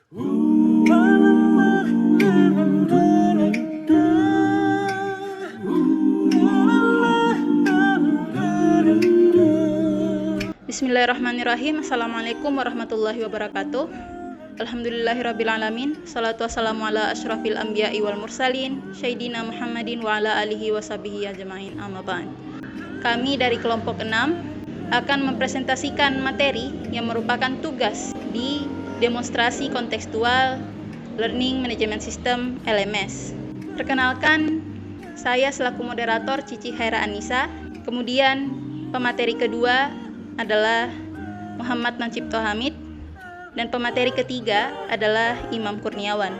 Bismillahirrahmanirrahim. Assalamualaikum warahmatullahi wabarakatuh. Alhamdulillahirrabbilalamin. Salatu wassalamu ala asyrafil anbiya'i wal mursalin Sayyidina Muhammadin wa ala alihi wa sahbihi ajma'in, amma ba'd. Kami dari kelompok 6 akan mempresentasikan materi yang merupakan tugas di demonstrasi kontekstual Learning Management System LMS. Perkenalkan, saya selaku moderator Cici Haira Anissa. Kemudian pemateri kedua adalah Muhammad Mancipto Hamid, dan pemateri ketiga adalah Imam Kurniawan.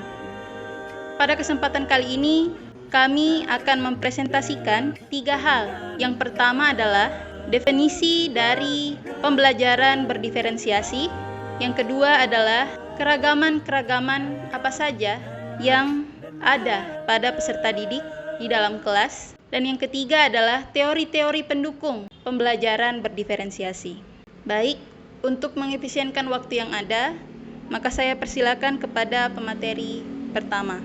Pada kesempatan kali ini, kami akan mempresentasikan 3 hal. Yang pertama adalah definisi dari pembelajaran berdiferensiasi. Yang kedua adalah keragaman-keragaman apa saja yang ada pada peserta didik di dalam kelas. Dan yang ketiga adalah teori-teori pendukung pembelajaran berdiferensiasi. Baik, untuk mengefisienkan waktu yang ada, maka saya persilakan kepada pemateri pertama.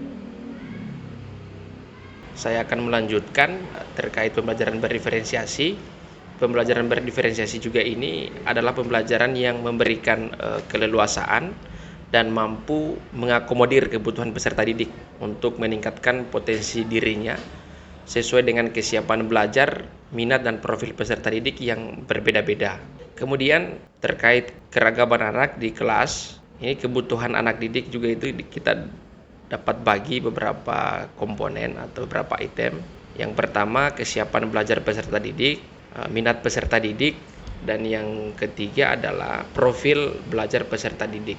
Saya akan melanjutkan terkait pembelajaran berdiferensiasi. Pembelajaran berdiferensiasi juga ini adalah pembelajaran yang memberikan keleluasaan dan mampu mengakomodir kebutuhan peserta didik untuk meningkatkan potensi dirinya sesuai dengan kesiapan belajar, minat dan profil peserta didik yang berbeda-beda. Kemudian terkait keragaman anak di kelas, ini kebutuhan anak didik juga itu kita dapat bagi beberapa komponen atau beberapa item. Yang pertama, kesiapan belajar peserta didik, minat peserta didik, dan yang ketiga adalah profil belajar peserta didik.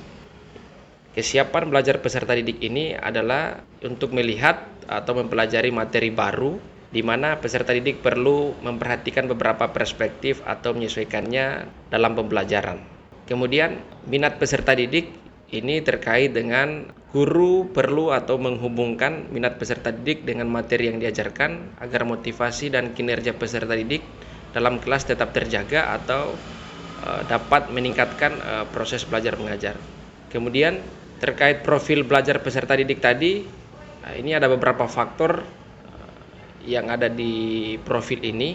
Kesiapan belajar peserta didik ini adalah untuk melihat atau mempelajari materi baru, di mana peserta didik perlu memperhatikan beberapa perspektif atau menyesuaikannya dalam pembelajaran. Kemudian, minat peserta didik ini terkait dengan guru perlu atau menghubungkan minat peserta didik dengan materi yang diajarkan agar motivasi dan kinerja peserta didik dalam kelas tetap terjaga atau dapat meningkatkan proses belajar mengajar. Kemudian terkait profil belajar peserta didik tadi, ini ada beberapa faktor yang ada di profil ini.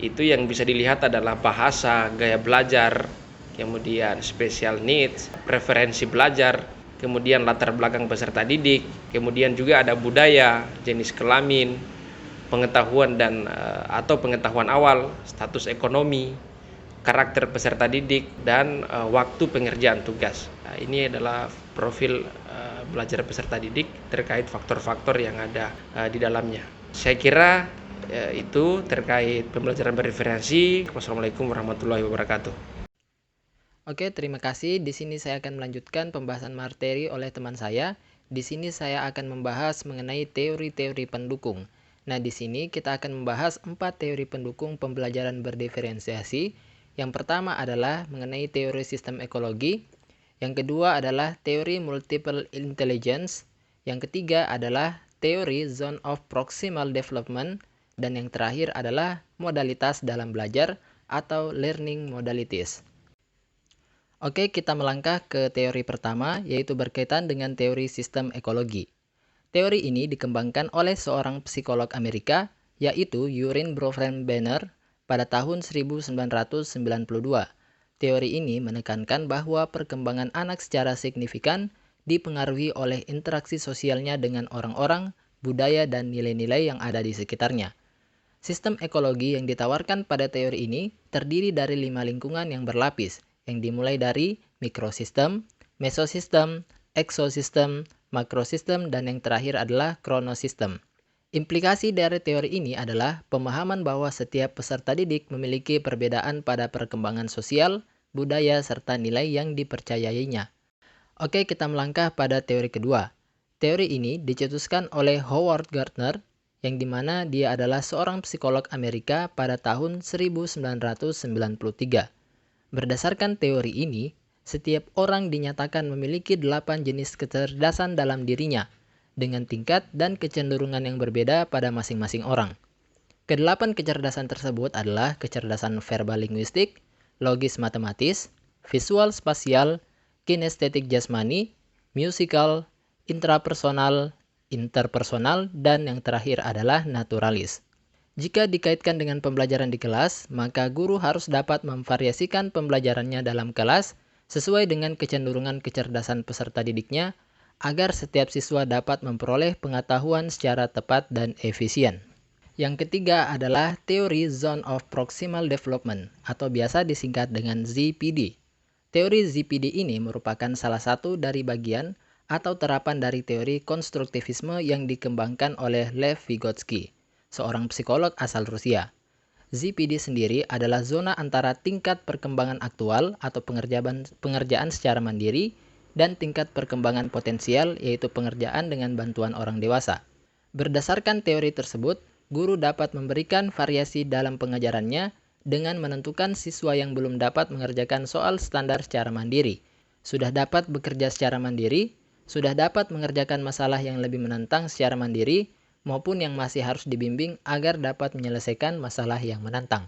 Itu yang bisa dilihat adalah bahasa, gaya belajar, kemudian special needs, preferensi belajar, kemudian latar belakang peserta didik, kemudian juga ada budaya, jenis kelamin, pengetahuan dan atau pengetahuan awal, status ekonomi, karakter peserta didik, dan waktu pengerjaan tugas. Nah, ini adalah profil belajar peserta didik terkait faktor-faktor yang ada di dalamnya. Saya kira itu terkait pembelajaran berreferensi. Wassalamualaikum warahmatullahi wabarakatuh. Oke, terima kasih. Di sini saya akan melanjutkan pembahasan materi oleh teman saya. Di sini saya akan membahas mengenai teori-teori pendukung. Nah, di sini kita akan membahas 4 teori pendukung pembelajaran berdiferensiasi. Yang pertama adalah mengenai teori sistem ekologi. Yang kedua adalah teori multiple intelligence. Yang ketiga adalah teori zone of proximal development. Dan yang terakhir adalah modalitas dalam belajar atau learning modalities. Oke, kita melangkah ke teori pertama, yaitu berkaitan dengan teori sistem ekologi. Teori ini dikembangkan oleh seorang psikolog Amerika, yaitu Urin Bronfenbrenner pada tahun 1992. Teori ini menekankan bahwa perkembangan anak secara signifikan dipengaruhi oleh interaksi sosialnya dengan orang-orang, budaya, dan nilai-nilai yang ada di sekitarnya. Sistem ekologi yang ditawarkan pada teori ini terdiri dari 5 lingkungan yang berlapis, yang dimulai dari mikrosistem, mesosistem, eksosistem, makrosistem, dan yang terakhir adalah kronosistem. Implikasi dari teori ini adalah pemahaman bahwa setiap peserta didik memiliki perbedaan pada perkembangan sosial, budaya, serta nilai yang dipercayainya. Oke, kita melangkah pada teori kedua. Teori ini dicetuskan oleh Howard Gardner, yang dimana dia adalah seorang psikolog Amerika pada tahun 1993. Berdasarkan teori ini, setiap orang dinyatakan memiliki 8 jenis kecerdasan dalam dirinya, dengan tingkat dan kecenderungan yang berbeda pada masing-masing orang. Kedelapan kecerdasan tersebut adalah kecerdasan verbal linguistik, logis matematis, visual spasial, kinestetik jasmani, musical, intrapersonal, interpersonal, dan yang terakhir adalah naturalis. Jika dikaitkan dengan pembelajaran di kelas, maka guru harus dapat memvariasikan pembelajarannya dalam kelas sesuai dengan kecenderungan kecerdasan peserta didiknya agar setiap siswa dapat memperoleh pengetahuan secara tepat dan efisien. Yang ketiga adalah teori Zone of Proximal Development atau biasa disingkat dengan ZPD. Teori ZPD ini merupakan salah satu dari bagian atau terapan dari teori konstruktivisme yang dikembangkan oleh Lev Vygotsky, seorang psikolog asal Rusia. ZPD sendiri adalah zona antara tingkat perkembangan aktual atau pengerjaan secara mandiri dan tingkat perkembangan potensial yaitu pengerjaan dengan bantuan orang dewasa. Berdasarkan teori tersebut, guru dapat memberikan variasi dalam pengajarannya dengan menentukan siswa yang belum dapat mengerjakan soal standar secara mandiri, sudah dapat bekerja secara mandiri, sudah dapat mengerjakan masalah yang lebih menantang secara mandiri, maupun yang masih harus dibimbing agar dapat menyelesaikan masalah yang menantang.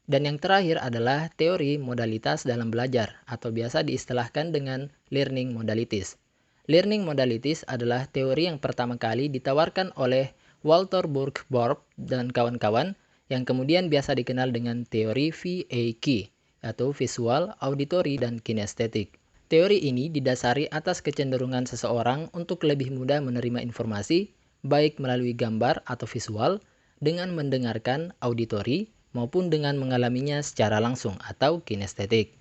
Dan yang terakhir adalah teori modalitas dalam belajar atau biasa diistilahkan dengan learning modalities. Learning modalities adalah teori yang pertama kali ditawarkan oleh Walter Burke-Borb dan kawan-kawan yang kemudian biasa dikenal dengan teori VAK atau visual, auditory, dan kinestetik. Teori ini didasari atas kecenderungan seseorang untuk lebih mudah menerima informasi baik melalui gambar atau visual dengan mendengarkan auditory maupun dengan mengalaminya secara langsung atau kinestetik.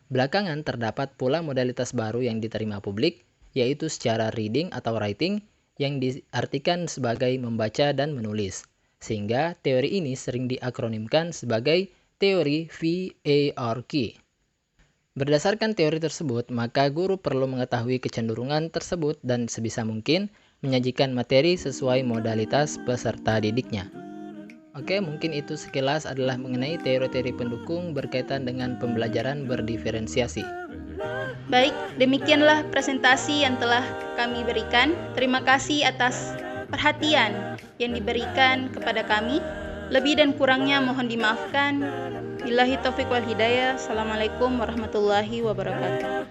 Belakangan terdapat pula modalitas baru yang diterima publik yaitu secara reading atau writing yang diartikan sebagai membaca dan menulis. Sehingga teori ini sering diakronimkan sebagai teori VARK. Berdasarkan teori tersebut, maka guru perlu mengetahui kecenderungan tersebut dan sebisa mungkin menyajikan materi sesuai modalitas peserta didiknya. Oke, mungkin itu sekilas adalah mengenai teori-teori pendukung berkaitan dengan pembelajaran berdiferensiasi. Baik, demikianlah presentasi yang telah kami berikan. Terima kasih atas perhatian yang diberikan kepada kami. Lebih dan kurangnya mohon dimaafkan. Billahi taufiq wal hidayah. Assalamualaikum warahmatullahi wabarakatuh.